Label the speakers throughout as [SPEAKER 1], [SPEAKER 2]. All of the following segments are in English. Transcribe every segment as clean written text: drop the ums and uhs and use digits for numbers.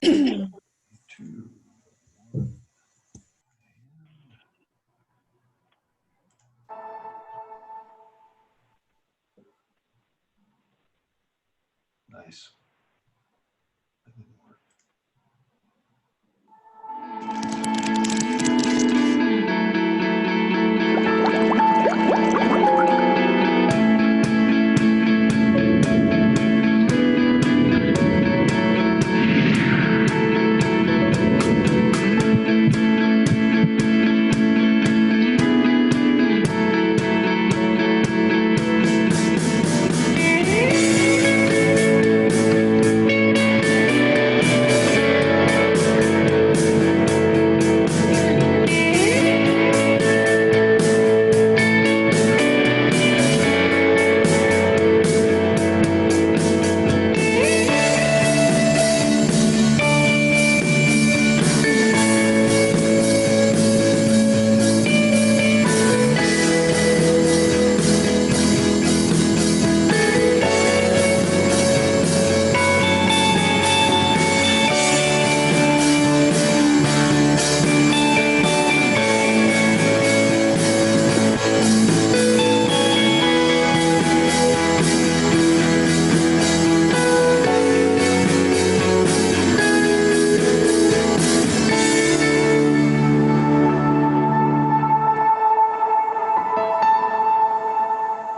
[SPEAKER 1] Two. Nice. That didn't work.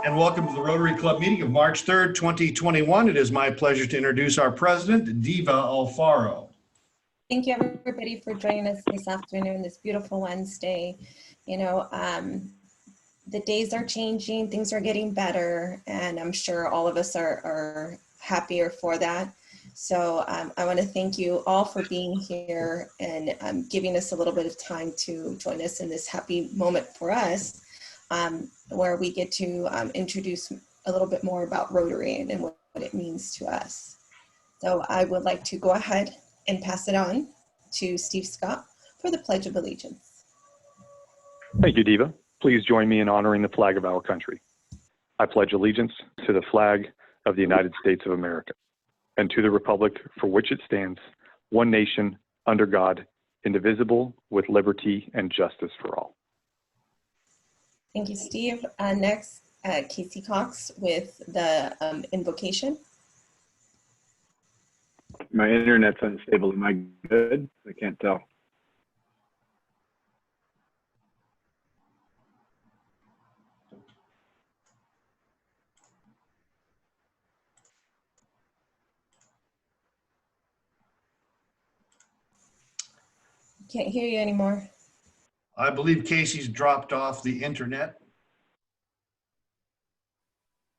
[SPEAKER 1] And welcome to the Rotary Club meeting of March 3rd, 2021. It is my pleasure to introduce our president, Diva Alfaro.
[SPEAKER 2] Thank you, everybody, for joining us this afternoon, this beautiful Wednesday. You know, the days are changing, things are getting better, and I'm sure all of us are happier for that. So I want to thank you all for being here and giving us a little bit of time to join us in this happy moment for us, where we get to introduce a little bit more about Rotary and what it means to us. So I would like to go ahead and pass it on to Steve Scott for the Pledge of Allegiance.
[SPEAKER 3] Thank you, Diva. Please join me in honoring the flag of our country. I pledge allegiance to the flag of the United States of America and to the republic for which it stands, one nation, under God, indivisible, with liberty and justice for all.
[SPEAKER 2] Thank you, Steve. Next, Casey Cox with the invocation.
[SPEAKER 4] My internet's unstable. Am I good? I can't tell.
[SPEAKER 2] Can't hear you anymore.
[SPEAKER 1] I believe Casey's dropped off the internet.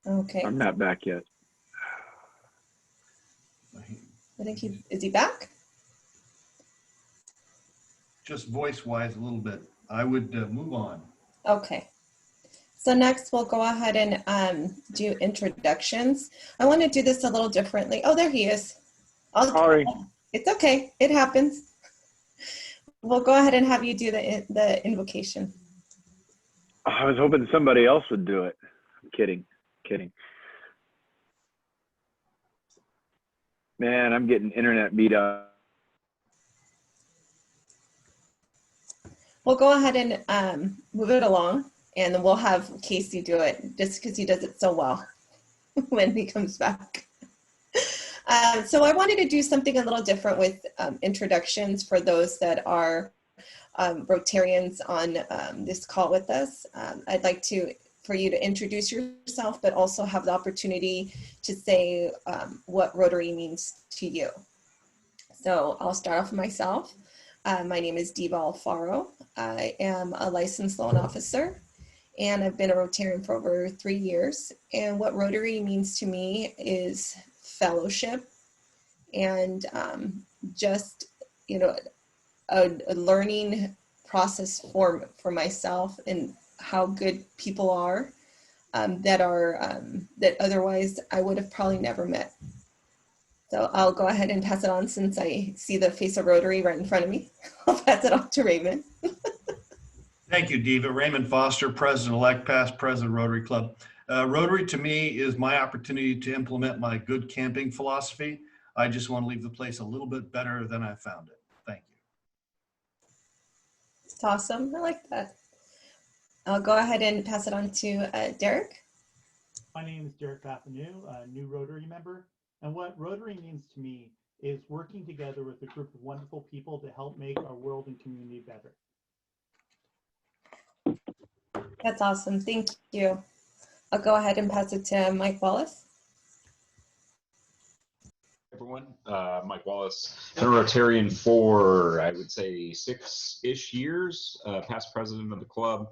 [SPEAKER 2] Okay.
[SPEAKER 4] I'm not back yet.
[SPEAKER 2] I think is he back?
[SPEAKER 1] Just voice-wise a little bit. I would move on.
[SPEAKER 2] Okay. So next we'll go ahead and do introductions. I want to do this a little differently. Oh, there he is.
[SPEAKER 4] Sorry.
[SPEAKER 2] It's okay. It happens. We'll go ahead and have you do the invocation.
[SPEAKER 4] I was hoping somebody else would do it. I'm kidding. Man, I'm getting internet beat up.
[SPEAKER 2] We'll go ahead and move it along, and then we'll have Casey do it just because he does it so well when he comes back. So I wanted to do something a little different with introductions for those that are Rotarians on this call with us. I'd like for you to introduce yourself, but also have the opportunity to say what Rotary means to you. So I'll start off with myself. My name is Diva Alfaro. I am a licensed loan officer, and I've been a Rotarian for over 3 years. And what Rotary means to me is fellowship and just, you know, a learning process for myself and how good people are that otherwise I would have probably never met. So I'll go ahead and pass it on since I see the face of Rotary right in front of me. I'll pass it on to Raymond.
[SPEAKER 1] Thank you, Diva. Raymond Foster, President-elect, past President, Rotary Club. Rotary to me is my opportunity to implement my good camping philosophy. I just want to leave the place a little bit better than I found it. Thank you.
[SPEAKER 2] It's awesome. I like that. I'll go ahead and pass it on to Derek.
[SPEAKER 5] My name is Derek Gaffanu, a new Rotary member. And what Rotary means to me is working together with a group of wonderful people to help make our world and community better.
[SPEAKER 2] That's awesome. Thank you. I'll go ahead and pass it to Mike Wallace.
[SPEAKER 6] Everyone, Mike Wallace, been a Rotarian for, I would say, 6-ish years, past president of the club.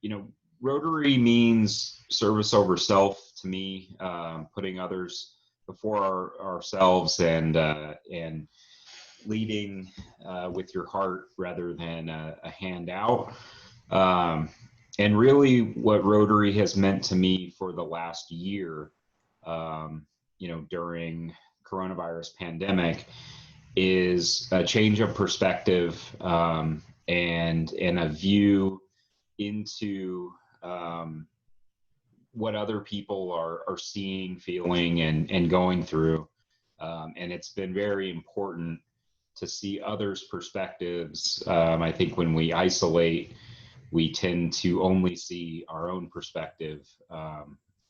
[SPEAKER 6] You know, Rotary means service over self to me, putting others before ourselves and leading with your heart rather than a handout. And really what Rotary has meant to me for the last year, you know, during coronavirus pandemic, is a change of perspective and a view into what other people are seeing, feeling, and going through. And it's been very important to see others' perspectives. I think when we isolate, we tend to only see our own perspective.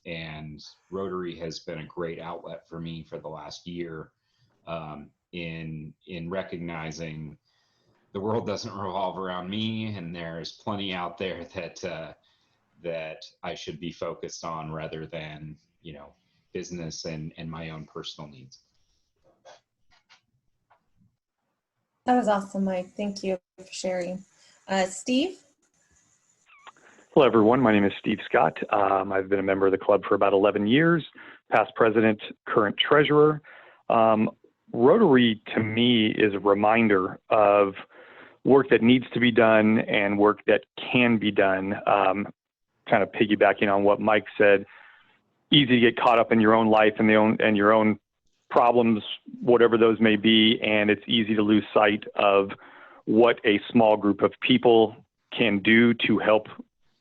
[SPEAKER 6] And Rotary has been a great outlet for me for the last year in recognizing the world doesn't revolve around me, and there's plenty out there that I should be focused on rather than, you know, business and my own personal needs.
[SPEAKER 2] That was awesome, Mike. Thank you for sharing. Steve?
[SPEAKER 3] Hello, everyone. My name is Steve Scott. I've been a member of the club for about 11 years, past president, current treasurer. Rotary, to me, is a reminder of work that needs to be done and work that can be done. Kind of piggybacking on what Mike said, easy to get caught up in your own life and your own problems, whatever those may be, and it's easy to lose sight of what a small group of people can do to help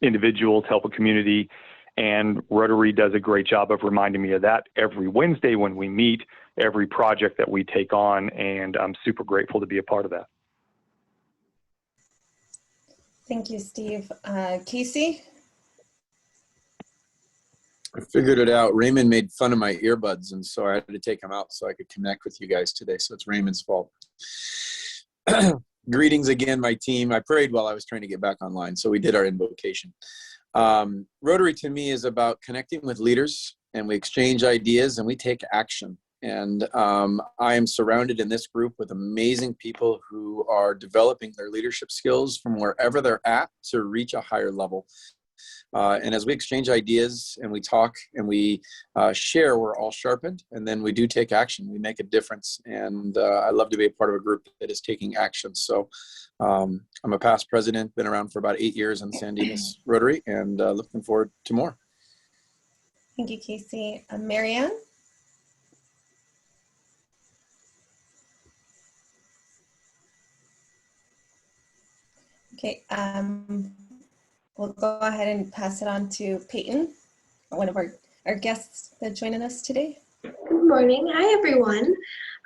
[SPEAKER 3] individuals, help a community. And Rotary does a great job of reminding me of that every Wednesday when we meet, every project that we take on, and I'm super grateful to be a part of that.
[SPEAKER 2] Thank you, Steve. Casey?
[SPEAKER 7] I figured it out. Raymond made fun of my earbuds, and so I had to take them out so I could connect with you guys today. So it's Raymond's fault. Greetings again, my team. I prayed while I was trying to get back online, so we did our invocation. Rotary to me is about connecting with leaders, and we exchange ideas and we take action. And I am surrounded in this group with amazing people who are developing their leadership skills from wherever they're at to reach a higher level. And as we exchange ideas and we talk and we share, we're all sharpened, and then we do take action. We make a difference, and I love to be a part of a group that is taking action. So I'm a past president, been around for about 8 years in San Dimas Rotary, and looking forward to more.
[SPEAKER 2] Thank you, Casey. Marianne? Okay, we'll go ahead and pass it on to Peyton, one of our guests that's joining us today.
[SPEAKER 8] Good morning. Hi, everyone.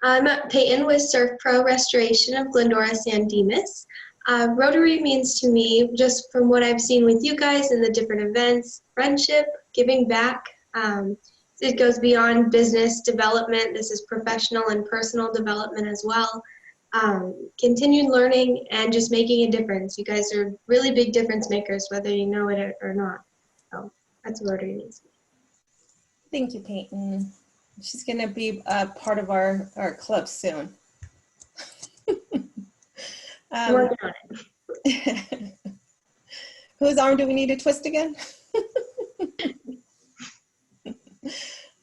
[SPEAKER 8] I'm Peyton with Surf Pro Restoration of Glendora, San Dimas. Rotary means to me, just from what I've seen with you guys in the different events, friendship, giving back. It goes beyond business development. This is professional and personal development as well. Continued learning and just making a difference. You guys are really big difference makers, whether you know it or not. So that's what Rotary means.
[SPEAKER 2] Thank you, Peyton. She's going to be a part of our club soon.
[SPEAKER 8] Working on it.
[SPEAKER 2] Whose arm do we need to twist again?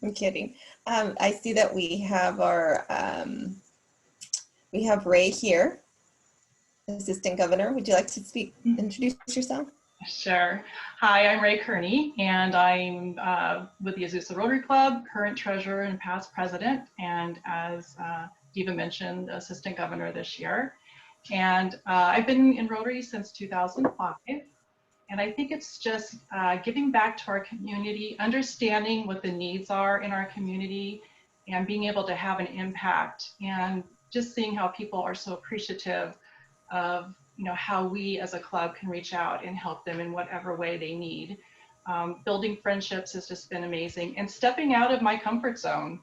[SPEAKER 2] I'm kidding. I see that we have our we have Ray here, Assistant Governor. Would you like to introduce yourself?
[SPEAKER 9] Sure. Hi, I'm Ray Kearney, and I'm with the Azusa Rotary Club, current treasurer and past president, and as Diva mentioned, assistant governor this year. And I've been in Rotary since 2005, And I think it's just giving back to our community, understanding what the needs are in our community, and being able to have an impact, and just seeing how people are so appreciative of how we as a club can reach out and help them in whatever way they need. Building friendships has just been amazing, and stepping out of my comfort zone,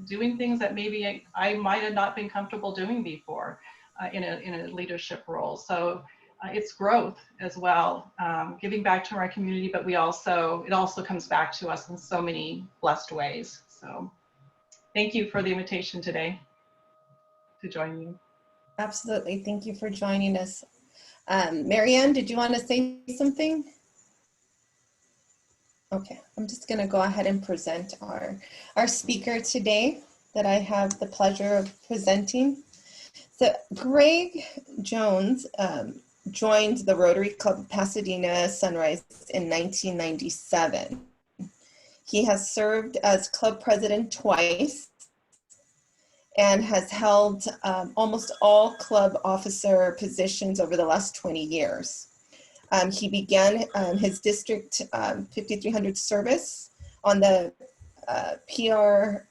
[SPEAKER 9] doing things that maybe I might have not been comfortable doing before in a leadership role. So it's growth as well, giving back to our community, but it also comes back to us in so many blessed ways. So thank you for the invitation today to join you.
[SPEAKER 2] Absolutely. Thank you for joining us. Marianne, did you want to say something? Okay, I'm just going to go ahead and present our speaker today that I have the pleasure of presenting. So Greg Jones joined the Rotary Club of Pasadena Sunrise in 1997. He has served as club president twice and has held almost all club officer positions over the last 20 years. He began his district 5300 service on the PRLS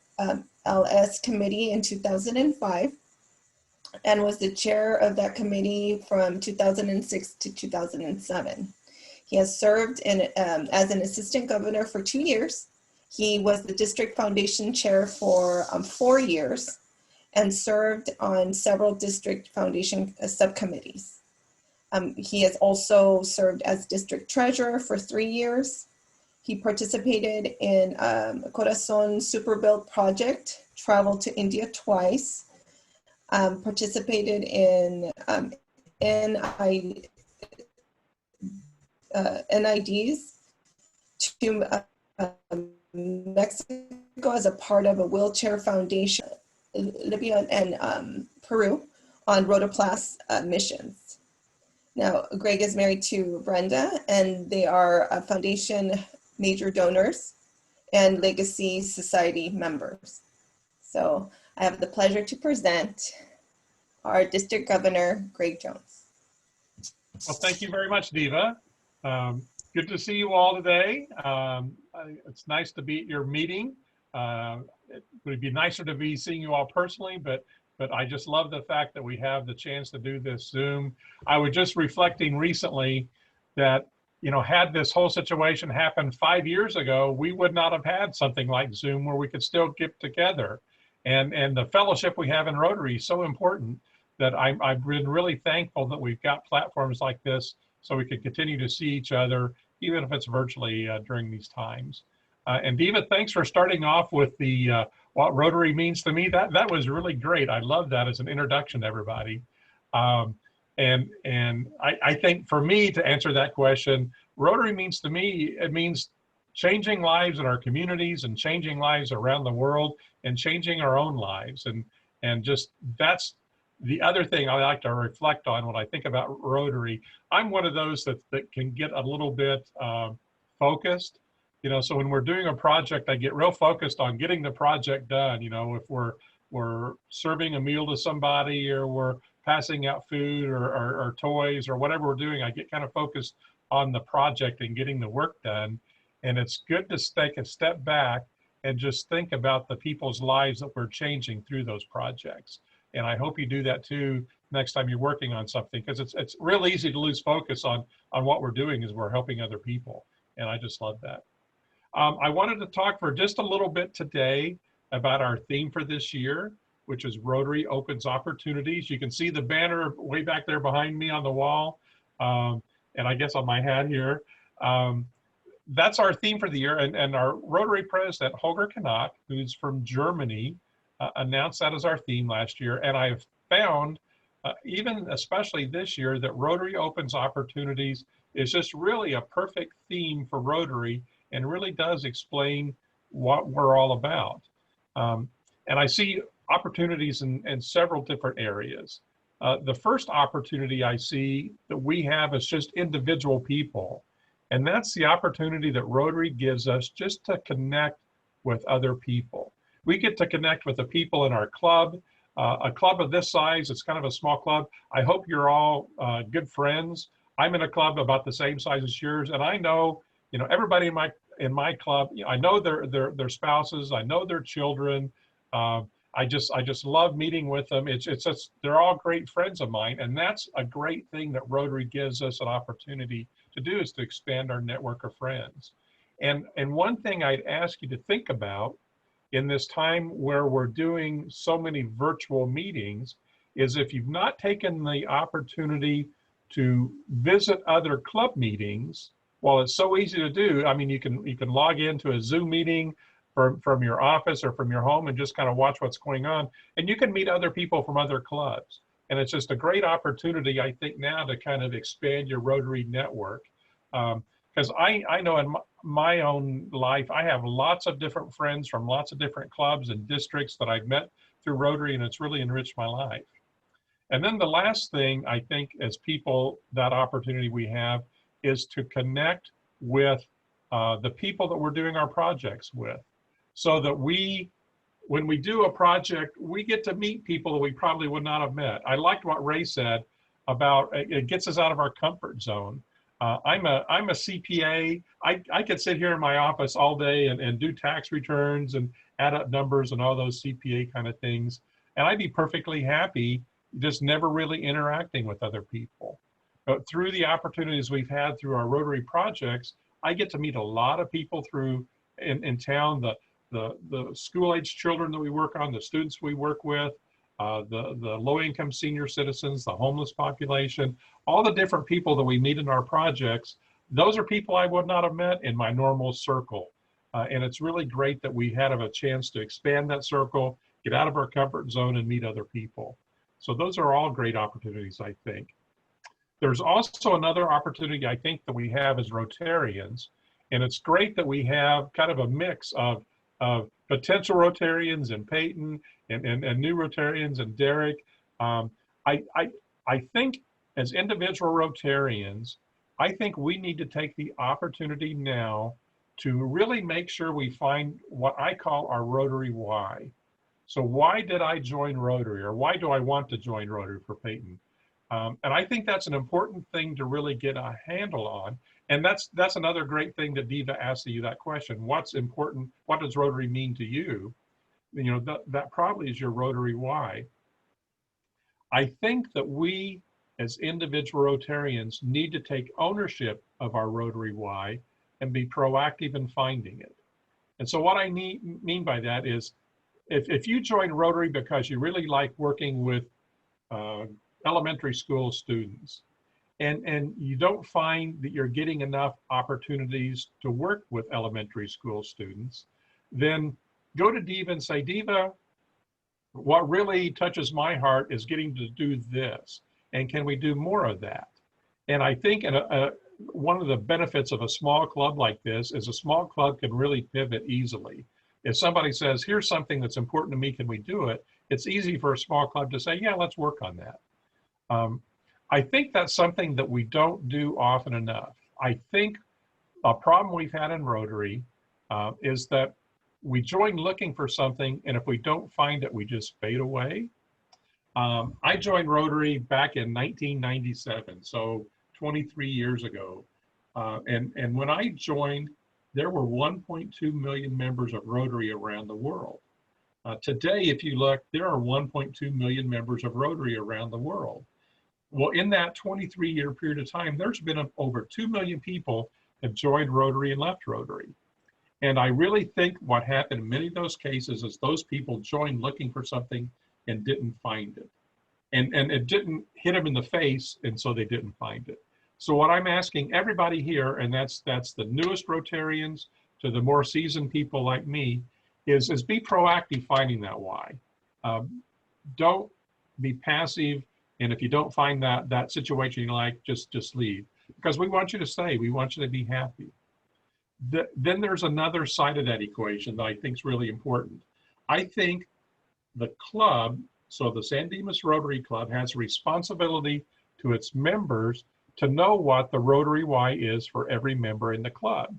[SPEAKER 2] committee in 2005 and was the chair of that committee from 2006 to 2007. He has served as an assistant governor for 2 years. He was the district foundation chair for 4 years and served on several district foundation subcommittees. He has also served as district treasurer for 3 years. He participated in Corazon Superbuild project, traveled to India twice, participated in NIDs to Mexico as a part of a wheelchair foundation, Libya and Peru on Rotoplas missions. Now, Greg is married to Brenda, and they are foundation major donors and Legacy Society members. So I have the pleasure to present our District Governor, Greg Jones.
[SPEAKER 10] Well, thank you very much, Diva. Good to see you all today. It's nice to be at your meeting. It would be nicer to be seeing you all personally, but I just love the fact that we have the chance to do this Zoom. I was just reflecting recently that, had this whole situation happened 5 years ago, we would not have had something like Zoom where we could still get together. And the fellowship we have in Rotary is so important that I've been really thankful that we've got platforms like this so we can continue to see each other, even if it's virtually during these times. And Diva, thanks for starting off with the what Rotary means to me. That was really great. I love that as an introduction to everybody. And I think for me to answer that question, Rotary means to me, it means changing lives in our communities and changing lives around the world and changing our own lives. And just that's the other thing I like to reflect on when I think about Rotary. I'm one of those that can get a little bit focused. So when we're doing a project, I get real focused on getting the project done. If we're serving a meal to somebody or we're passing out food or toys or whatever we're doing, I get kind of focused on the project and getting the work done. And it's good to take a step back and just think about the people's lives that we're changing through those projects. And I hope you do that too next time you're working on something, because it's real easy to lose focus on what we're doing as we're helping other people. And I just love that. I wanted to talk for just a little bit today about our theme for this year, which is Rotary Opens Opportunities. You can see the banner way back there behind me on the wall, and I guess on my hat here. That's our theme for the year, and our Rotary president, Holger Knock, who's from Germany, announced that as our theme last year. And I've found, especially this year, that Rotary Opens Opportunities is just really a perfect theme for Rotary and really does explain what we're all about. And I see opportunities in several different areas. The first opportunity I see that we have is just individual people. And that's the opportunity that Rotary gives us just to connect with other people. We get to connect with the people in our club. A club of this size, it's kind of a small club. I hope you're all good friends. I'm in a club about the same size as yours, and I know, you know, everybody in my club, you know, I know their spouses, I know their children. I just love meeting with them. It's just, they're all great friends of mine, and that's a great thing that Rotary gives us an opportunity to do, is to expand our network of friends. And one thing I'd ask you to think about in this time where we're doing so many virtual meetings is, if you've not taken the opportunity to visit other club meetings, well, it's so easy to do. I mean, you can log into a Zoom meeting from your office or from your home and just kind of watch what's going on. And you can meet other people from other clubs. And it's just a great opportunity, I think, now to kind of expand your Rotary network. Because I know in my own life, I have lots of different friends from lots of different clubs and districts that I've met through Rotary, and it's really enriched my life. And then the last thing, I think, as people, that opportunity we have is to connect with the people that we're doing our projects with, so that when we do a project, we get to meet people that we probably would not have met. I liked what Ray said about it gets us out of our comfort zone. I'm a CPA. I could sit here in my office all day and do tax returns and add up numbers and all those CPA kind of things. And I'd be perfectly happy just never really interacting with other people. But through the opportunities we've had through our Rotary projects, I get to meet a lot of people in town, the school-age children that we work on, the students we work with, the low-income senior citizens, the homeless population, all the different people that we meet in our projects. Those are people I would not have met in my normal circle. And it's really great that we had a chance to expand that circle, get out of our comfort zone, and meet other people. So those are all great opportunities, I think. There's also another opportunity I think that we have as Rotarians, and it's great that we have kind of a mix of potential Rotarians and Peyton and new Rotarians and Derek. I think as individual Rotarians, I think we need to take the opportunity now to really make sure we find what I call our Rotary why. So why did I join Rotary, or why do I want to join Rotary for Peyton? And I think that's an important thing to really get a handle on. And that's another great thing that Diva asked you that question. What's important? What does Rotary mean to you? You know, that probably is your Rotary why. I think that we as individual Rotarians need to take ownership of our Rotary why and be proactive in finding it. And so what I mean by that is, if you join Rotary because you really like working with elementary school students, and you don't find that you're getting enough opportunities to work with elementary school students, then go to Diva and say, Diva, what really touches my heart is getting to do this, and can we do more of that? And I think one of the benefits of a small club like this is a small club can really pivot easily. If somebody says, here's something that's important to me, can we do it? It's easy for a small club to say, yeah, let's work on that. I think that's something that we don't do often enough. I think a problem we've had in Rotary is that we join looking for something, and if we don't find it, we just fade away. I joined Rotary back in 1997, so 23 years ago. And when I joined, there were 1.2 million members of Rotary around the world. Today, if you look, there are 1.2 million members of Rotary around the world. Well, in that 23-year period of time, there's been over 2 million people have joined Rotary and left Rotary. And I really think what happened in many of those cases is those people joined looking for something and didn't find it. And it didn't hit them in the face, and so they didn't find it. So what I'm asking everybody here, and that's the newest Rotarians to the more seasoned people like me, is be proactive finding that why. Don't be passive, and if you don't find that situation you like, just leave. Because we want you to stay, we want you to be happy. Then there's another side of that equation that I think is really important. I think the club, so the San Dimas Rotary Club, has a responsibility to its members to know what the Rotary why is for every member in the club.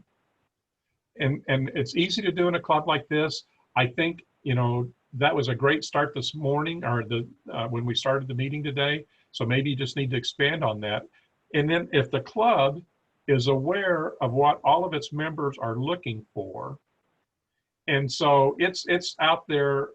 [SPEAKER 10] And it's easy to do in a club like this. I think, you know, that was a great start this morning, or when we started the meeting today. So maybe you just need to expand on that. And then if the club is aware of what all of its members are looking for, and so it's out there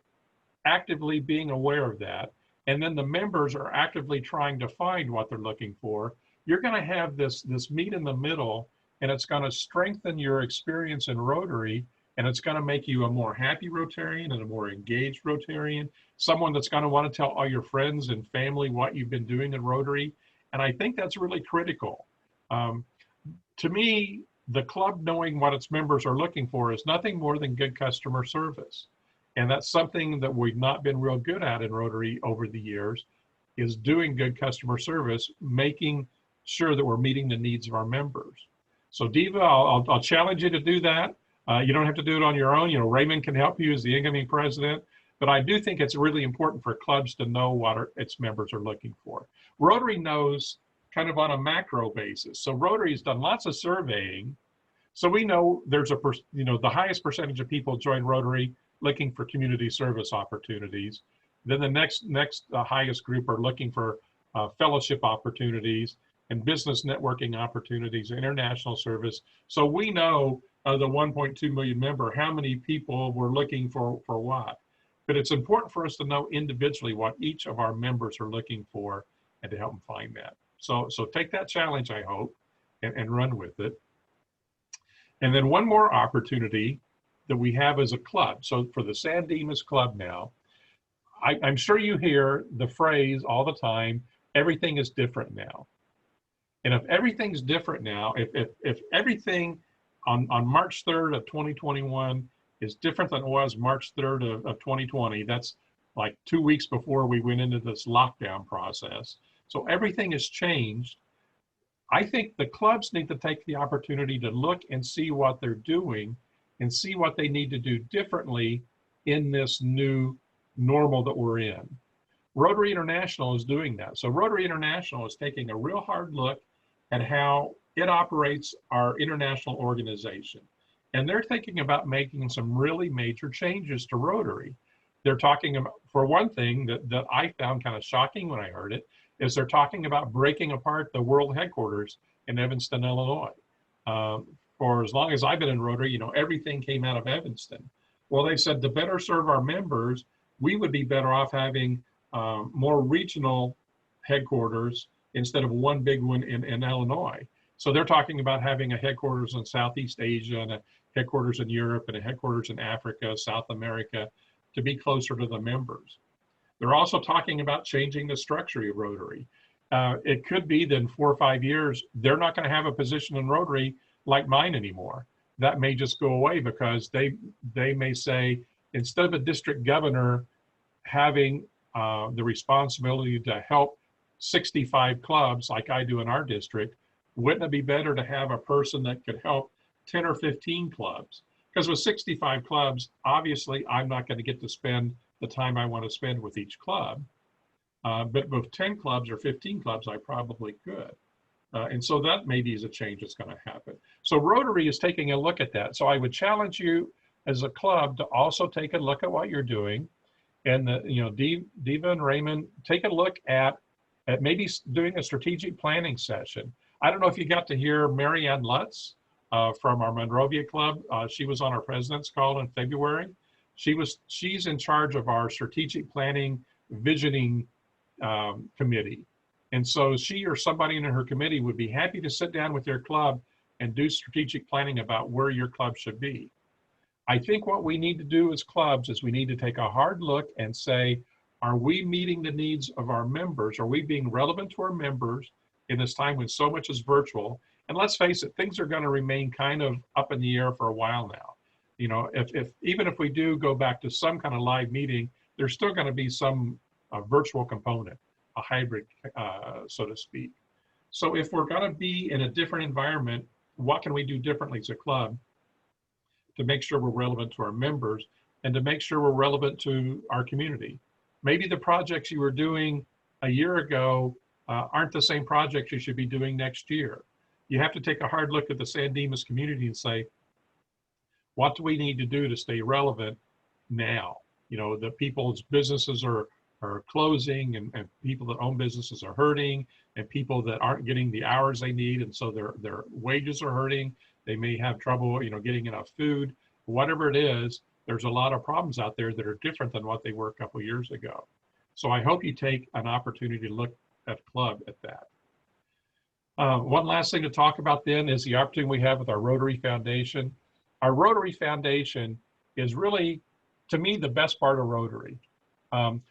[SPEAKER 10] actively being aware of that, and then the members are actively trying to find what they're looking for, you're going to have this meet in the middle, and it's going to strengthen your experience in Rotary, and it's going to make you a more happy Rotarian and a more engaged Rotarian, someone that's going to want to tell all your friends and family what you've been doing in Rotary. And I think that's really critical. To me, the club knowing what its members are looking for is nothing more than good customer service. And that's something that we've not been real good at in Rotary over the years, is doing good customer service, making sure that we're meeting the needs of our members. So Diva, I'll challenge you to do that. You don't have to do it on your own. You know, Raymond can help you as the incoming president, but I do think it's really important for clubs to know what its members are looking for. Rotary knows kind of on a macro basis. So Rotary has done lots of surveying. So we know there's the highest percentage of people join Rotary looking for community service opportunities. Then the next highest group are looking for fellowship opportunities and business networking opportunities, international service. So we know the 1.2 million member, how many people were looking for what. But it's important for us to know individually what each of our members are looking for and to help them find that. So take that challenge, I hope, and run with it. And then one more opportunity that we have as a club. So for the San Dimas Club now, I'm sure you hear the phrase all the time, everything is different now. And if everything's different now, if everything on March 3rd of 2021 is different than it was March 3rd of 2020, that's like 2 weeks before we went into this lockdown process. So everything has changed. I think the clubs need to take the opportunity to look and see what they're doing and see what they need to do differently in this new normal that we're in. Rotary International is doing that. So Rotary International is taking a real hard look at how it operates our international organization. And they're thinking about making some really major changes to Rotary. They're talking about, for one thing that I found kind of shocking when I heard it, is they're talking about breaking apart the world headquarters in Evanston, Illinois. For as long as I've been in Rotary, you know, everything came out of Evanston. Well, they said to better serve our members, we would be better off having more regional headquarters instead of one big one in Illinois. So they're talking about having a headquarters in Southeast Asia and a headquarters in Europe and a headquarters in Africa, South America, to be closer to the members. They're also talking about changing the structure of Rotary. It could be that in 4 or 5 years, they're not going to have a position in Rotary like mine anymore. That may just go away because they may say, instead of a district governor having the responsibility to help 65 clubs like I do in our district, wouldn't it be better to have a person that could help 10 or 15 clubs? Because with 65 clubs, obviously, I'm not going to get to spend the time I want to spend with each club. But with 10 clubs or 15 clubs, I probably could. And so that maybe is a change that's going to happen. So Rotary is taking a look at that. So I would challenge you as a club to also take a look at what you're doing. And Diva and Raymond, take a look at maybe doing a strategic planning session. I don't know if you got to hear Mary Ann Lutz from our Monrovia Club. She was on our president's call in February. She's in charge of our strategic planning visioning committee. And so she or somebody in her committee would be happy to sit down with your club and do strategic planning about where your club should be. I think what we need to do as clubs is we need to take a hard look and say, are we meeting the needs of our members? Are we being relevant to our members in this time when so much is virtual? And let's face it, things are going to remain kind of up in the air for a while now. You know, even if we do go back to some kind of live meeting, there's still going to be some virtual component, a hybrid, so to speak. So if we're going to be in a different environment, what can we do differently as a club to make sure we're relevant to our members and to make sure we're relevant to our community? Maybe the projects you were doing a year ago aren't the same projects you should be doing next year. You have to take a hard look at the San Dimas community and say, what do we need to do to stay relevant now? You know, the people's businesses are are closing, and people that own businesses are hurting, and people that aren't getting the hours they need, and so their wages are hurting. They may have trouble, getting enough food. Whatever it is, there's a lot of problems out there that are different than what they were a couple of years ago. So I hope you take an opportunity to look at Club at that. One last thing to talk about then is the opportunity we have with our Rotary Foundation. Our Rotary Foundation is really, to me, the best part of Rotary.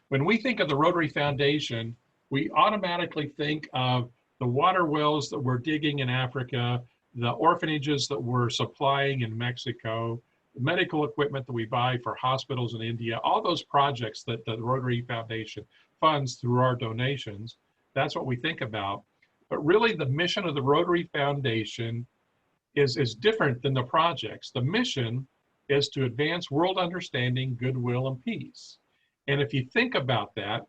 [SPEAKER 10] When we think of the Rotary Foundation, we automatically think of the water wells that we're digging in Africa, the orphanages that we're supplying in Mexico, the medical equipment that we buy for hospitals in India, all those projects that the Rotary Foundation funds through our donations. That's what we think about. But really the mission of the Rotary Foundation is different than the projects. The mission is to advance world understanding, goodwill, and peace. And if you think about that,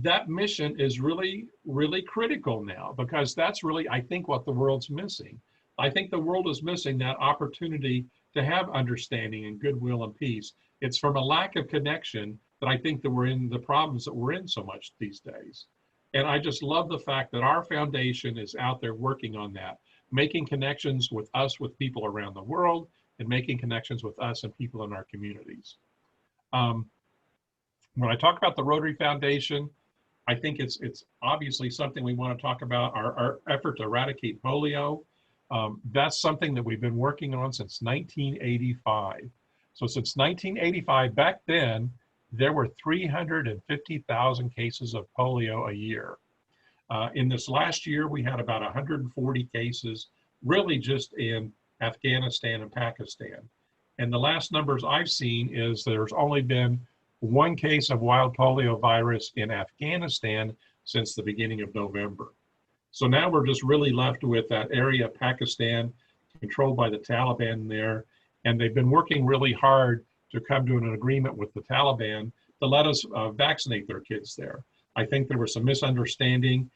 [SPEAKER 10] that mission is really, really critical now, because that's really, I think, what the world's missing. I think the world is missing that opportunity to have understanding and goodwill and peace. It's from a lack of connection that I think that we're in the problems that we're in so much these days. And I just love the fact that our foundation is out there working on that, making connections with us, with people around the world, and making connections with us and people in our communities. When I talk about the Rotary Foundation, I think it's obviously something we want to talk about, our effort to eradicate polio. That's something that we've been working on since 1985. So since 1985, back then, there were 350,000 cases of polio a year. In this last year, we had about 140 cases, really just in Afghanistan and Pakistan. And the last numbers I've seen is there's only been one case of wild polio virus in Afghanistan since the beginning of November. So now we're just really left with that area of Pakistan controlled by the Taliban there. And they've been working really hard to come to an agreement with the Taliban to let us vaccinate their kids there. I think there was some misunderstanding.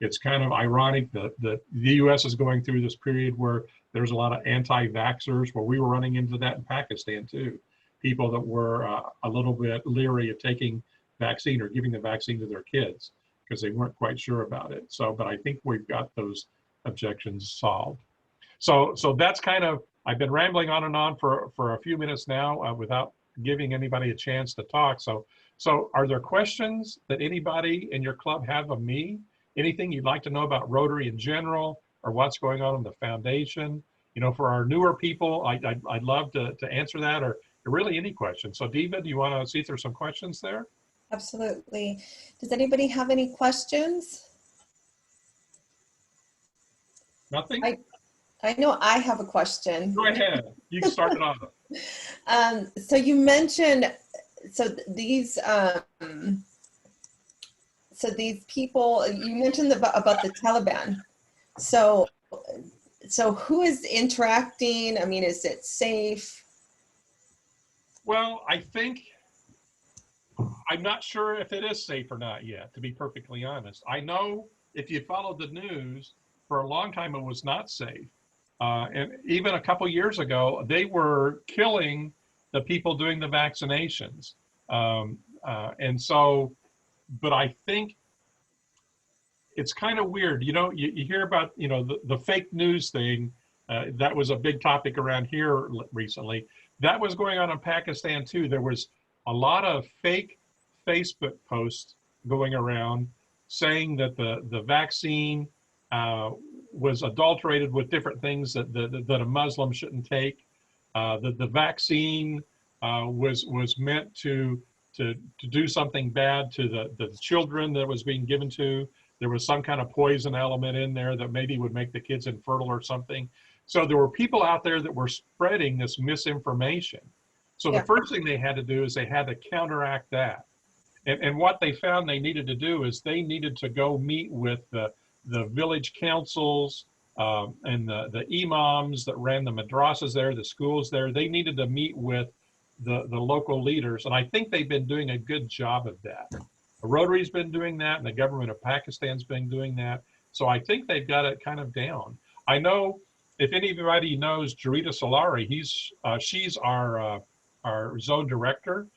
[SPEAKER 10] It's kind of ironic that the US is going through this period where there's a lot of anti-vaxxers, where we were running into that in Pakistan too. People that were a little bit leery of taking vaccine or giving the vaccine to their kids because they weren't quite sure about it. So, but I think we've got those objections solved. So that's kind of, I've been rambling on and on for a few minutes now without giving anybody a chance to talk. So are there questions that anybody in your club have of me? Anything you'd like to know about Rotary in general, or what's going on in the foundation? For our newer people, I'd love to answer that, or really any questions. So Diva, do you want to see if there's some questions there?
[SPEAKER 2] Absolutely. Does anybody have any questions?
[SPEAKER 10] Nothing?
[SPEAKER 2] I know I have a question.
[SPEAKER 10] Go ahead. You can start it off.
[SPEAKER 2] So you mentioned, these people, you mentioned about the Taliban. So who is interacting? I mean, is it safe?
[SPEAKER 10] Well, I think, I'm not sure if it is safe or not yet, to be perfectly honest. I know if you followed the news, for a long time it was not safe. And even a couple years ago, they were killing the people doing the vaccinations. And so, but I think it's kind of weird. You hear about, the fake news thing. That was a big topic around here recently. That was going on in Pakistan too. There was a lot of fake Facebook posts going around saying that the vaccine was adulterated with different things that a Muslim shouldn't take. That the vaccine was meant to do something bad to the children that was being given to. There was some kind of poison element in there that maybe would make the kids infertile or something. So there were people out there that were spreading this misinformation. So the first thing they had to do is they had to counteract that. And what they found they needed to do is they needed to go meet with the village councils and the imams that ran the madrasas there, the schools there. They needed to meet with the local leaders. And I think they've been doing a good job of that. The Rotary's been doing that, and the government of Pakistan's been doing that. So I think they've got it kind of down. I know if anybody knows Jarita Solari, she's our zone director.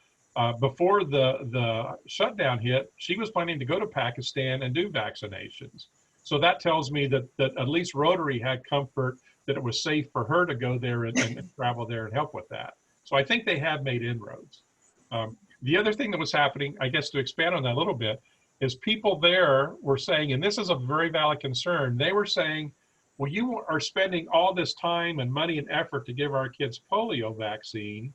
[SPEAKER 10] before the shutdown hit, she was planning to go to Pakistan and do vaccinations. So that tells me that at least Rotary had comfort that it was safe for her to go there and travel there and help with that. So I think they have made inroads. The other thing that was happening, I guess to expand on that a little bit, is people there were saying, and this is a very valid concern, they were saying, well, you are spending all this time and money and effort to give our kids polio vaccine,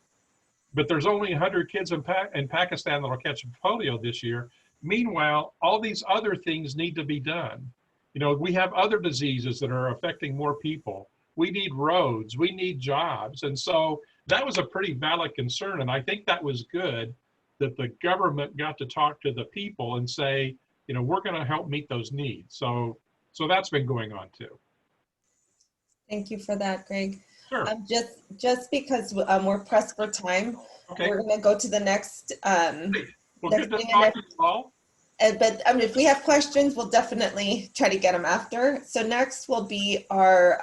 [SPEAKER 10] but there's only 100 kids in Pakistan that will catch polio this year. Meanwhile, all these other things need to be done. You know, we have other diseases that are affecting more people. We need roads, we need jobs. And so that was a pretty valid concern. And I think that was good that the government got to talk to the people and say, you know, we're going to help meet those needs. So that's been going on too.
[SPEAKER 2] Thank you for that, Greg.
[SPEAKER 10] Sure.
[SPEAKER 2] Just because we're pressed for time,
[SPEAKER 10] Okay.
[SPEAKER 2] we're going to go to the next.
[SPEAKER 10] Well,
[SPEAKER 2] next
[SPEAKER 10] good to
[SPEAKER 2] thing
[SPEAKER 10] talk to you all.
[SPEAKER 2] But if we have questions, we'll definitely try to get them after. So next will be our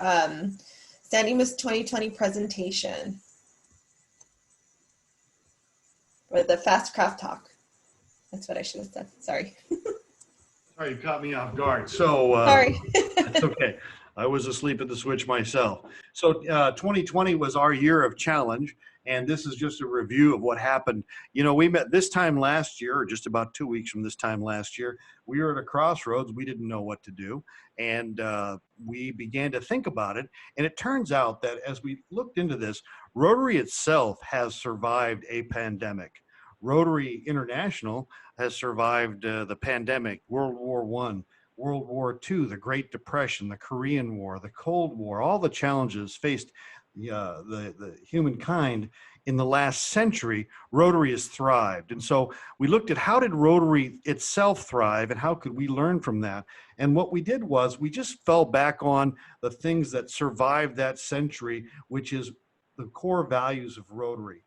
[SPEAKER 2] San Dimas 2020 presentation, or the Fast Craft Talk. That's what I should have said. Sorry.
[SPEAKER 1] Sorry, you caught me off guard. So
[SPEAKER 2] Sorry.
[SPEAKER 1] That's okay. I was asleep at the switch myself. So 2020 was our year of challenge, and this is just a review of what happened. You know, we met this time last year, or just about 2 weeks from this time last year. We were at a crossroads. We didn't know what to do, and we began to think about it. And it turns out that as we looked into this, Rotary itself has survived a pandemic. Rotary International has survived the pandemic, World War I, World War II, the Great Depression, the Korean War, the Cold War, all the challenges faced the humankind in the last century. Rotary has thrived. And so we looked at how did Rotary itself thrive and how could we learn from that? And what we did was we just fell back on the things that survived that century, which is the core values of Rotary.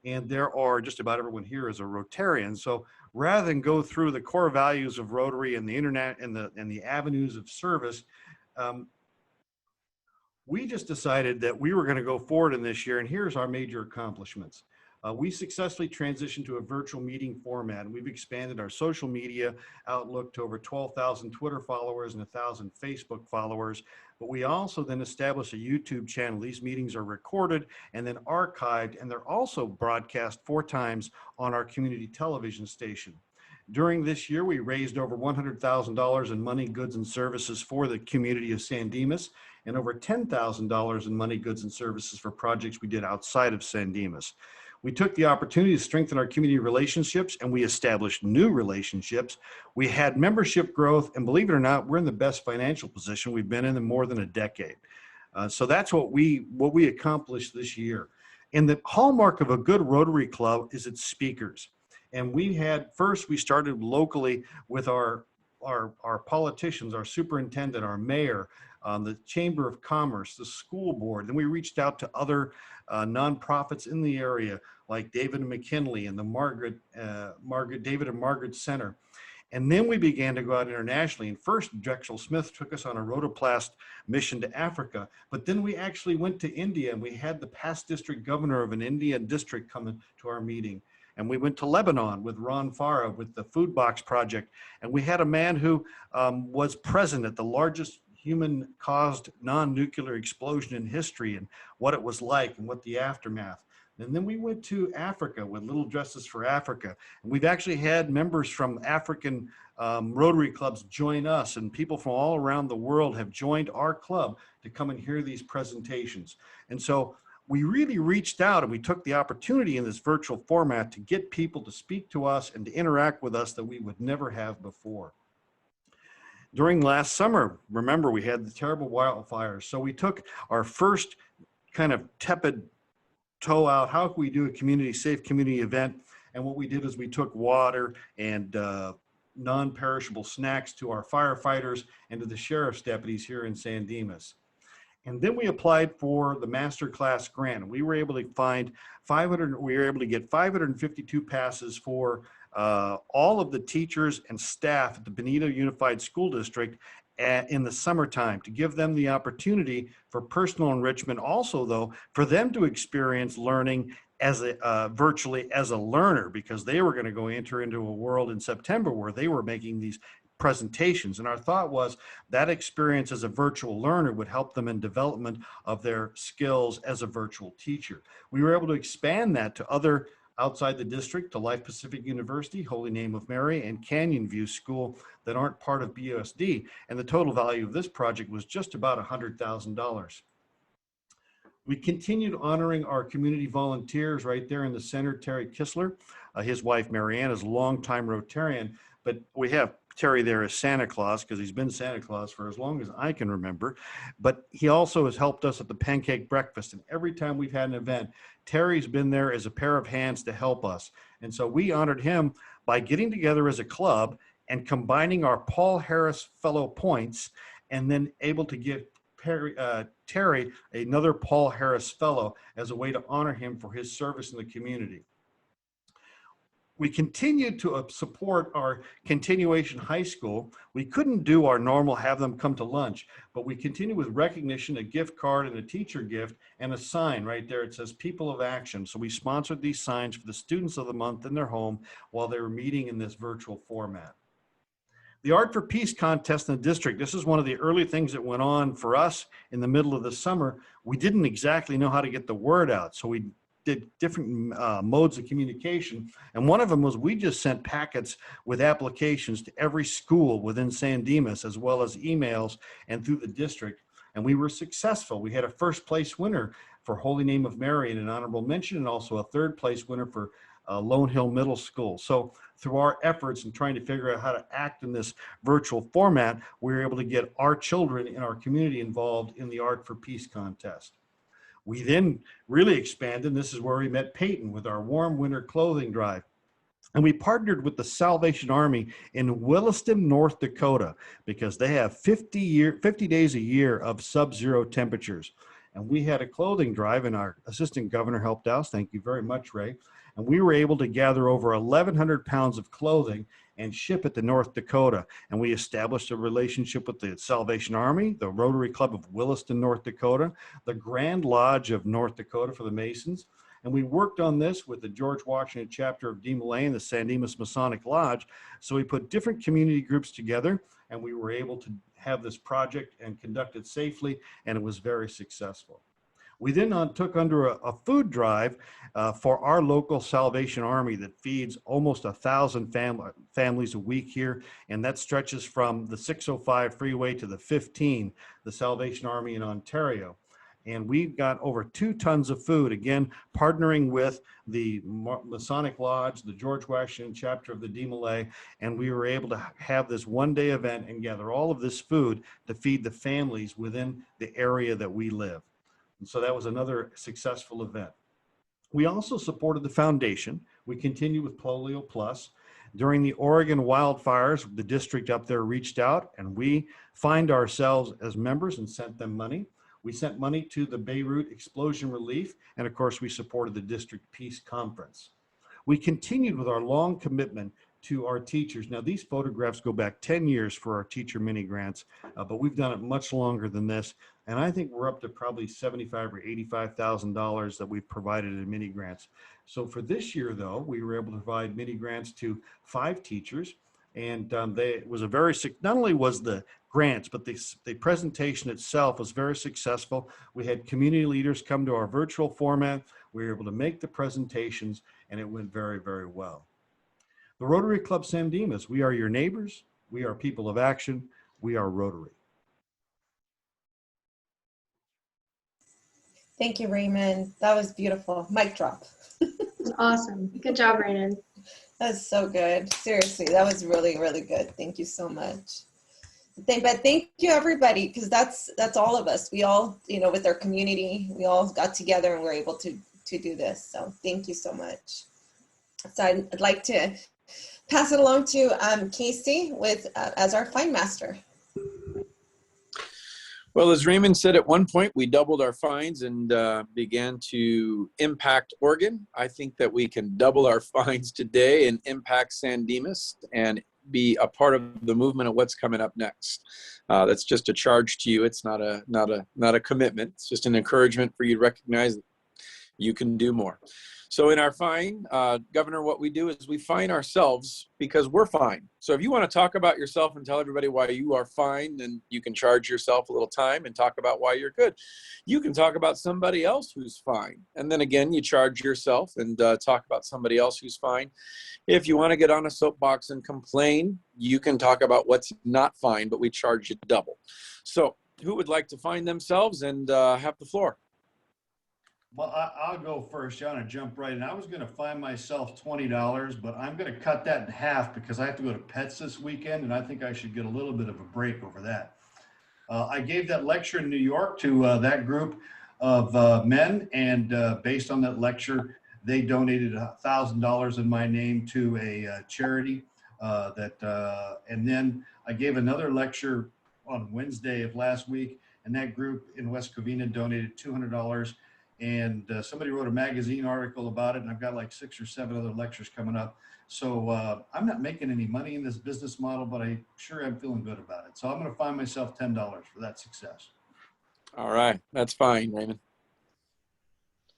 [SPEAKER 1] And there are just about everyone here is a Rotarian. So rather than go through the core values of Rotary and the internet and the avenues of service, we just decided that we were going to go forward in this year. And here's our major accomplishments. We successfully transitioned to a virtual meeting format, and we've expanded our social media outlook to over 12,000 Twitter followers and 1,000 Facebook followers. But we also then established a YouTube channel. These meetings are recorded and then archived, and they're also broadcast 4 times on our community television station. During this year, we raised over $100,000 in money, goods, and services for the community of San Dimas, and over $10,000 in money, goods, and services for projects we did outside of San Dimas. We took the opportunity to strengthen our community relationships, and we established new relationships. We had membership growth, and believe it or not, we're in the best financial position we've been in more than a decade. So that's what we accomplished this year. And the hallmark of a good Rotary Club is its speakers. And we started locally with our politicians, our superintendent, our mayor, the Chamber of Commerce, the school board. Then we reached out to other nonprofits in the area like David and McKinley and the David and Margaret Center. And then we began to go out internationally. And first, Drexel Smith took us on a Rotoplast mission to Africa. But then we actually went to India, and we had the past district governor of an Indian district come to our meeting. And we went to Lebanon with Ron Farah with the Food Box Project. And we had a man who was present at the largest human-caused non-nuclear explosion in history and what it was like and what the aftermath. And then we went to Africa with Little Dresses for Africa. And we've actually had members from African Rotary clubs join us, and people from all around the world have joined our club to come and hear these presentations. And so we really reached out, and we took the opportunity in this virtual format to get people to speak to us and to interact with us that we would never have before. During last summer, remember, we had the terrible wildfires. So we took our first kind of tepid toe out. How can we do a safe community event? And what we did is we took water and non-perishable snacks to our firefighters and to the sheriff's deputies here in San Dimas. And then we applied for the masterclass grant. We were able to get 552 passes for all of the teachers and staff at the Benito Unified School District in the summertime to give them the opportunity for personal enrichment. Also, though, for them to experience learning as a virtually as a learner, because they were going to go enter into a world in September where they were making these presentations. And our thought was that experience as a virtual learner would help them in development of their skills as a virtual teacher. We were able to expand that to other outside the district, to Life Pacific University, Holy Name of Mary, and Canyon View School that aren't part of BUSD. And the total value of this project was just about $100,000. We continued honoring our community volunteers right there in the center. Terry Kistler, his wife Marianne is a longtime Rotarian, but we have Terry there as Santa Claus because he's been Santa Claus for as long as I can remember. But he also has helped us at the pancake breakfast. And every time we've had an event, Terry's been there as a pair of hands to help us. And so we honored him by getting together as a club and combining our Paul Harris Fellow points, and then able to give Terry another Paul Harris Fellow as a way to honor him for his service in the community. We continued to support our continuation high school. We couldn't do our normal have them come to lunch, but we continue with recognition, a gift card and a teacher gift, and a sign right there. It says People of Action. So we sponsored these signs for the students of the month in their home while they were meeting in this virtual format. The Art for Peace contest in the district, this is one of the early things that went on for us in the middle of the summer. We didn't exactly know how to get the word out, so we did different modes of communication. And one of them was we just sent packets with applications to every school within San Dimas, as well as emails and through the district. And we were successful. We had a first place winner for Holy Name of Mary and an honorable mention, and also a third place winner for Lone Hill Middle School. So through our efforts and trying to figure out how to act in this virtual format, we were able to get our children in our community involved in the Art for Peace contest. We then really expanded, and this is where we met Peyton with our warm winter clothing drive. And we partnered with the Salvation Army in Williston, North Dakota, because they have 50 days a year of sub-zero temperatures. And we had a clothing drive, and our assistant governor helped us. Thank you very much, Ray. And we were able to gather over 1,100 pounds of clothing and ship it to North Dakota. And we established a relationship with the Salvation Army, the Rotary Club of Williston, North Dakota, the Grand Lodge of North Dakota for the Masons. And we worked on this with the George Washington chapter of DeMolay and the San Dimas Masonic Lodge. So we put different community groups together, and we were able to have this project and conduct it safely, and it was very successful. We then took under a food drive for our local Salvation Army that feeds almost 1,000 families a week here, and that stretches from the 605 freeway to the 15, the Salvation Army in Ontario. And we've got over 2 tons of food, again, partnering with the Masonic Lodge, the George Washington chapter of the DeMolay, and we were able to have this one-day event and gather all of this food to feed the families within the area that we live. And so that was another successful event. We also supported the foundation. We continue with Polio Plus. During the Oregon wildfires, the district up there reached out, and we find ourselves as members and sent them money. We sent money to the Beirut explosion relief, and of course, we supported the District Peace Conference. We continued with our long commitment to our teachers. Now, these photographs go back 10 years for our teacher mini grants, but we've done it much longer than this. And I think we're up to probably $75,000 or $85,000 that we've provided in mini grants. So for this year, though, we were able to provide mini grants to 5 teachers. And it was a very, not only was the grants, but the presentation itself was very successful. We had community leaders come to our virtual format. We were able to make the presentations, and it went very, very well. The Rotary Club San Dimas, we are your neighbors. We are people of action. We are Rotary.
[SPEAKER 2] Thank you, Raymond. That was beautiful. Mic drop.
[SPEAKER 8] Awesome. Good job, Raymond.
[SPEAKER 2] That's so good. Seriously, that was really, really good. Thank you so much. But thank you, everybody, because that's all of us. We all, with our community, we all got together and we're able to do this. So thank you so much. So I'd like to pass it along to Casey as our fine master.
[SPEAKER 7] Well, as Raymond said, at one point, we doubled our fines and began to impact Oregon. I think that we can double our fines today and impact San Dimas and be a part of the movement of what's coming up next. That's just a charge to you. It's not a commitment. It's just an encouragement for you to recognize that you can do more. So in our fine, Governor, what we do is we fine ourselves because we're fine. So if you want to talk about yourself and tell everybody why you are fine, then you can charge yourself a little time and talk about why you're good. You can talk about somebody else who's fine. And then again, you charge yourself and talk about somebody else who's fine. If you want to get on a soapbox and complain, you can talk about what's not fine, but we charge you double. So who would like to find themselves and have the floor?
[SPEAKER 1] Well, I'll go first. I'm going to jump right in. I was going to find myself $20, but I'm going to cut that in half because I have to go to Pets this weekend, and I think I should get a little bit of a break over that. I gave that lecture in New York to that group of men, and based on that lecture, they donated $1,000 in my name to a charity. And then I gave another lecture on Wednesday of last week, and that group in West Covina donated $200. And somebody wrote a magazine article about it, and I've got like 6 or 7 other lectures coming up. So I'm not making any money in this business model, but I sure am feeling good about it. So I'm going to find myself $10 for that success.
[SPEAKER 7] All right, that's fine, Raymond.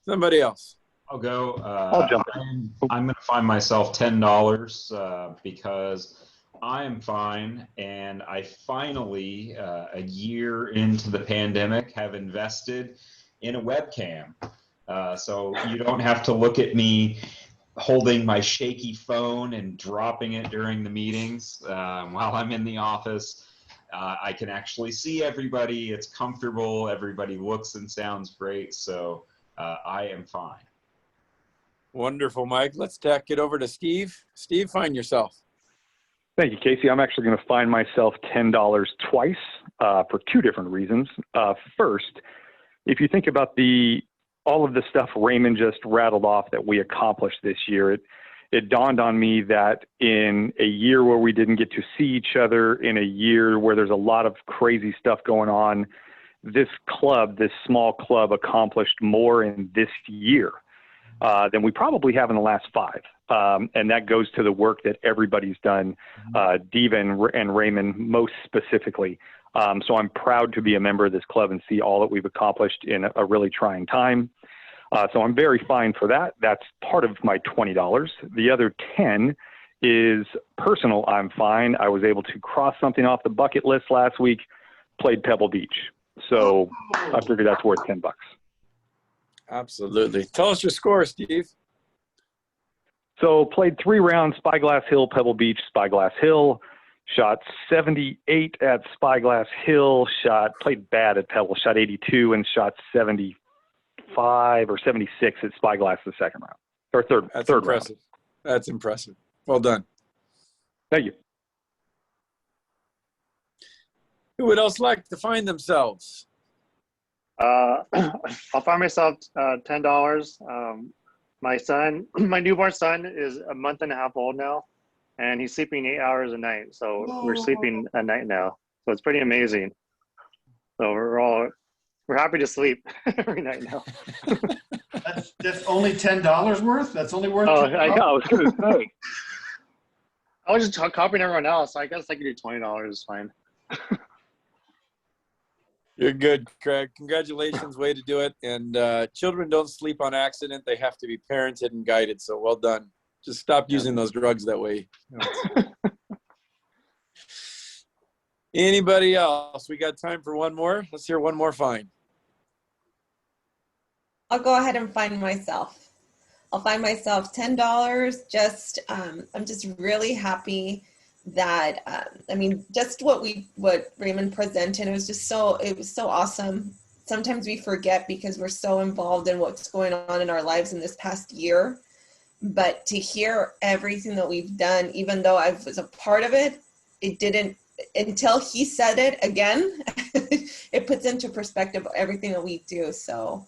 [SPEAKER 7] Somebody else.
[SPEAKER 6] I'll go.
[SPEAKER 3] I'll jump
[SPEAKER 6] I'm going to find myself $10 because I am fine, and I finally, a year into the pandemic, have invested in a webcam. So you don't have to look at me holding my shaky phone and dropping it during the meetings while I'm in the office. I can actually see everybody. It's comfortable. Everybody looks and sounds great. So I am fine.
[SPEAKER 7] Wonderful, Mike. Let's take it over to Steve. Steve, find yourself.
[SPEAKER 3] Thank you, Casey. I'm actually going to find myself $10 twice for 2 different reasons. First, if you think about all of the stuff Raymond just rattled off that we accomplished this year, it dawned on me that in a year where we didn't get to see each other, in a year where there's a lot of crazy stuff going on, this small club accomplished more in this year than we probably have in the last 5. And that goes to the work that everybody's done, Diva and Raymond most specifically. So I'm proud to be a member of this club and see all that we've accomplished in a really trying time. So I'm very fine for that. That's part of my $20. The other 10 is personal. I'm fine. I was able to cross something off the bucket list last week, played Pebble Beach. So I figured that's worth $10.
[SPEAKER 7] Absolutely. Tell us your score, Steve.
[SPEAKER 3] So played 3 rounds, Spyglass Hill, Pebble Beach, Spyglass Hill. Shot 78 at Spyglass Hill, played bad at Pebble, shot 82 and shot 75 or 76 at Spyglass the second round, or third
[SPEAKER 7] impressive.
[SPEAKER 3] round.
[SPEAKER 7] That's impressive. Well done.
[SPEAKER 3] Thank you.
[SPEAKER 7] Who would else like to find themselves?
[SPEAKER 11] I'll find myself $10. My newborn son is a month and a half old now, and he's sleeping 8 hours a night. So we're sleeping at night now. So it's pretty amazing. So we're happy to sleep every night now.
[SPEAKER 1] That's only $10 worth? That's only worth
[SPEAKER 11] Oh,
[SPEAKER 1] $10?
[SPEAKER 11] I
[SPEAKER 3] know. I was going to say.
[SPEAKER 11] I was just copying everyone else. So I guess I could do $20 is fine.
[SPEAKER 7] You're good, Craig. Congratulations. Way to do it. And children don't sleep on accident. They have to be parented and guided. So well done. Just stop using those drugs that way. Anybody else? We got time for one more. Let's hear one more fine.
[SPEAKER 2] I'll go ahead and find myself. I'll find myself $10. I'm just really happy that just what Raymond presented, it was so awesome. Sometimes we forget because we're so involved in what's going on in our lives in this past year. But to hear everything that we've done, even though I was a part of it, it didn't, until he said it again, it puts into perspective everything that we do. So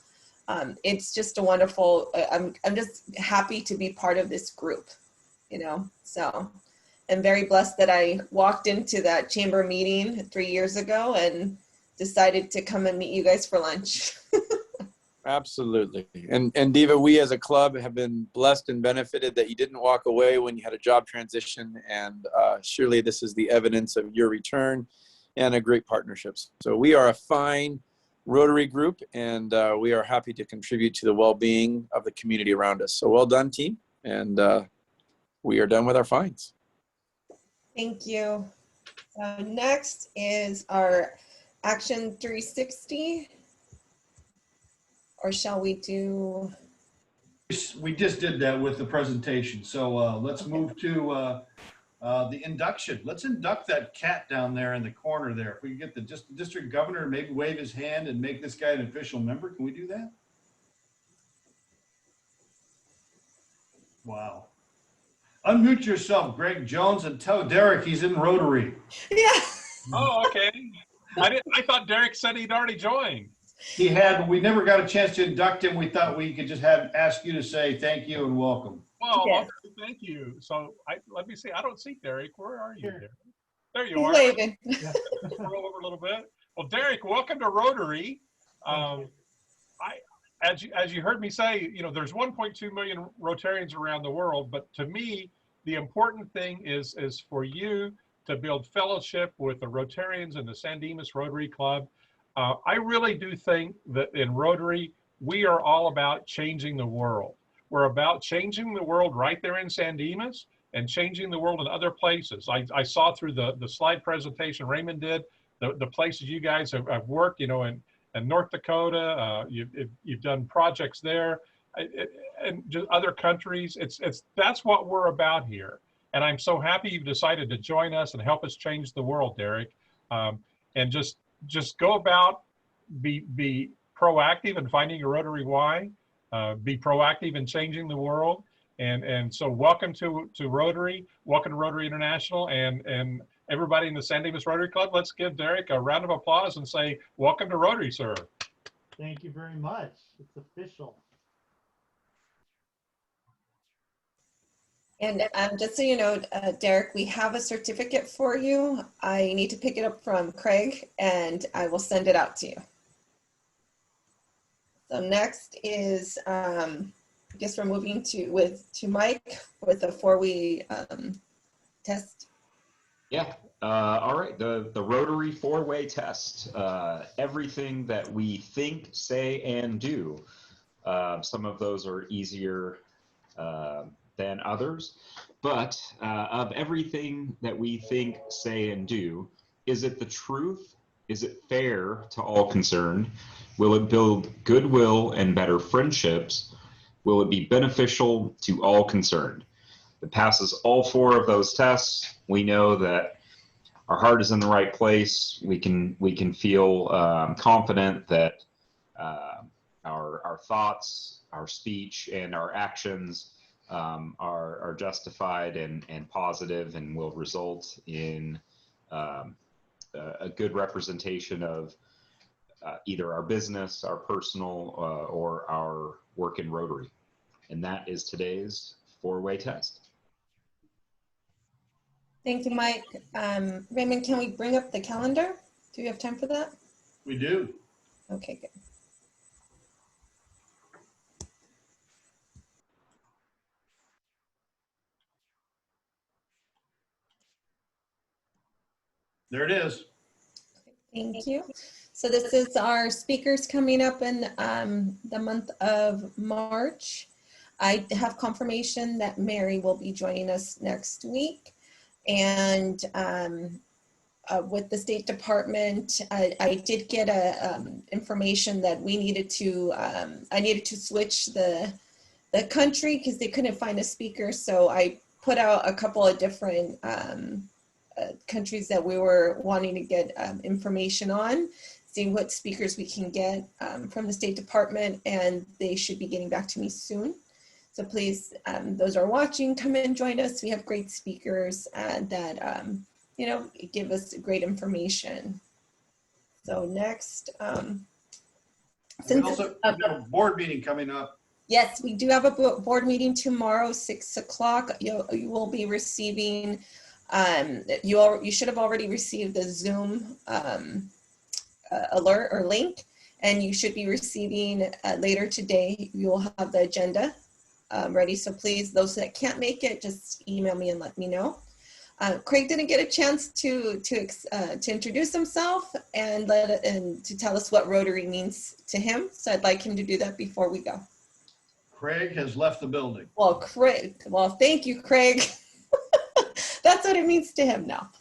[SPEAKER 2] it's just a wonderful, I'm just happy to be part of this group, so I'm very blessed that I walked into that chamber meeting 3 years ago and decided to come and meet you guys for lunch.
[SPEAKER 7] Absolutely. And Diva, we as a club have been blessed and benefited that you didn't walk away when you had a job transition. And surely this is the evidence of your return and a great partnership. So we are a fine Rotary group, and we are happy to contribute to the well-being of the community around us. So well done, team, and we are done with our fines.
[SPEAKER 2] Thank you. Next is our Action 360. Or shall we do?
[SPEAKER 1] We just did that with the presentation. So let's move to the induction. Let's induct that cat down there in the corner there. If we get the district governor, maybe wave his hand and make this guy an official member. Can we do that? Wow. Unmute yourself, Greg Jones, and tell Derek he's in Rotary.
[SPEAKER 2] Yeah.
[SPEAKER 10] Oh, okay. I thought Derek said he'd already joined.
[SPEAKER 1] He had, but we never got a chance to induct him. We thought we could just ask you to say thank you and welcome.
[SPEAKER 10] Well,
[SPEAKER 2] Yeah.
[SPEAKER 10] okay, thank you. So let me see. I don't see Derek. Where are you, Derek? There you
[SPEAKER 2] He's
[SPEAKER 10] are.
[SPEAKER 2] waving.
[SPEAKER 10] Scroll over a little bit. Well, Derek, welcome to Rotary. As you heard me say, you know, there's 1.2 million Rotarians around the world, but to me, the important thing is for you to build fellowship with the Rotarians and the San Dimas Rotary Club. I really do think that in Rotary, we are all about changing the world. We're about changing the world right there in San Dimas and changing the world in other places. I saw through the slide presentation Raymond did, the places you guys have worked, you know, in North Dakota, you've done projects there, and just other countries. That's what we're about here. And I'm so happy you've decided to join us and help us change the world, Derek. And just go about, be proactive in finding your Rotary why, be proactive in changing the world. And so welcome to Rotary, welcome to Rotary International, and everybody in the San Dimas Rotary Club. Let's give Derek a round of applause and say, welcome to Rotary, sir.
[SPEAKER 5] Thank you very much. It's official.
[SPEAKER 2] And just so you know, Derek, we have a certificate for you. I need to pick it up from Craig and I will send it out to you. So next is, I guess we're moving to Mike with a 4-way test.
[SPEAKER 6] Yeah. All right. The Rotary 4-way test. Everything that we think, say, and do. Some of those are easier than others, but of everything that we think, say, and do, is it the truth? Is it fair to all concerned? Will it build goodwill and better friendships? Will it be beneficial to all concerned? If it passes all 4 of those tests, we know that our heart is in the right place. We can feel confident that our thoughts, our speech, and our actions are justified and positive, and will result in a good representation of either our business, our personal, or our work in Rotary. And that is today's 4-way test.
[SPEAKER 2] Thank you, Mike. Raymond, can we bring up the calendar? Do you have time for that?
[SPEAKER 1] We do.
[SPEAKER 2] Okay, good.
[SPEAKER 1] There it is.
[SPEAKER 2] Thank you. So this is our speakers coming up in the month of March. I have confirmation that Mary will be joining us next week. And with the State Department, I did get information that we needed to, I needed to switch the country because they couldn't find a speaker. So I put out a couple of different countries that we were wanting to get information on, seeing what speakers we can get from the State Department, and they should be getting back to me soon. So please, those are watching, come and join us. We have great speakers that, you know, give us great information. So next,
[SPEAKER 1] We also have a board meeting coming up.
[SPEAKER 2] Yes, we do have a board meeting tomorrow, 6 o'clock. You will be receiving, you should have already received the Zoom alert or link, and you should be receiving later today. You will have the agenda ready. So please, those that can't make it, just email me and let me know. Craig didn't get a chance to introduce himself and to tell us what Rotary means to him. So I'd like him to do that before we go.
[SPEAKER 1] Craig has left the building.
[SPEAKER 2] Well, Craig, thank you, Craig. That's what it means to him now.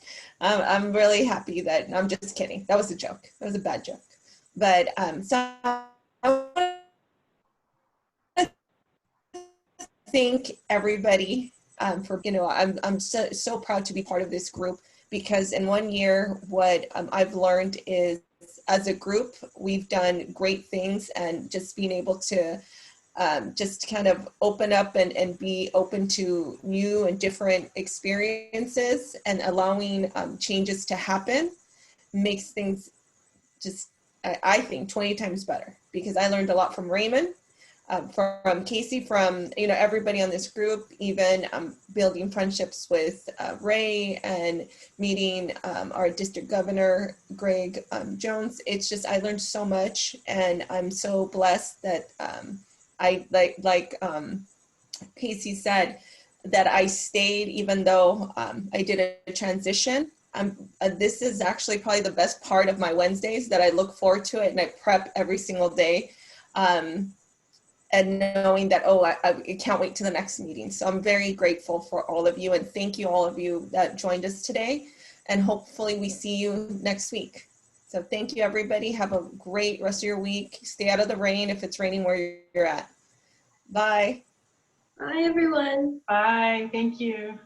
[SPEAKER 2] I'm really happy that, I'm just kidding. That was a joke. That was a bad joke. But so I want to thank everybody for, I'm so proud to be part of this group, because in 1 year, what I've learned is, as a group, we've done great things, and just being able to just kind of open up and be open to new and different experiences and allowing changes to happen makes things just, I think, 20 times better, because I learned a lot from Raymond, from Casey, from everybody on this group, even building friendships with Ray and meeting our district governor, Greg Jones. It's just, I learned so much, and I'm so blessed that I like Casey said, that I stayed, even though I did a transition. This is actually probably the best part of my Wednesdays, that I look forward to it and I prep every single day. And knowing that, I can't wait to the next meeting. So I'm very grateful for all of you, and thank you all of you that joined us today. And hopefully we see you next week. So thank you, everybody. Have a great rest of your week. Stay out of the rain if it's raining where you're at. Bye.
[SPEAKER 8] Bye, everyone.
[SPEAKER 9] Bye. Thank you.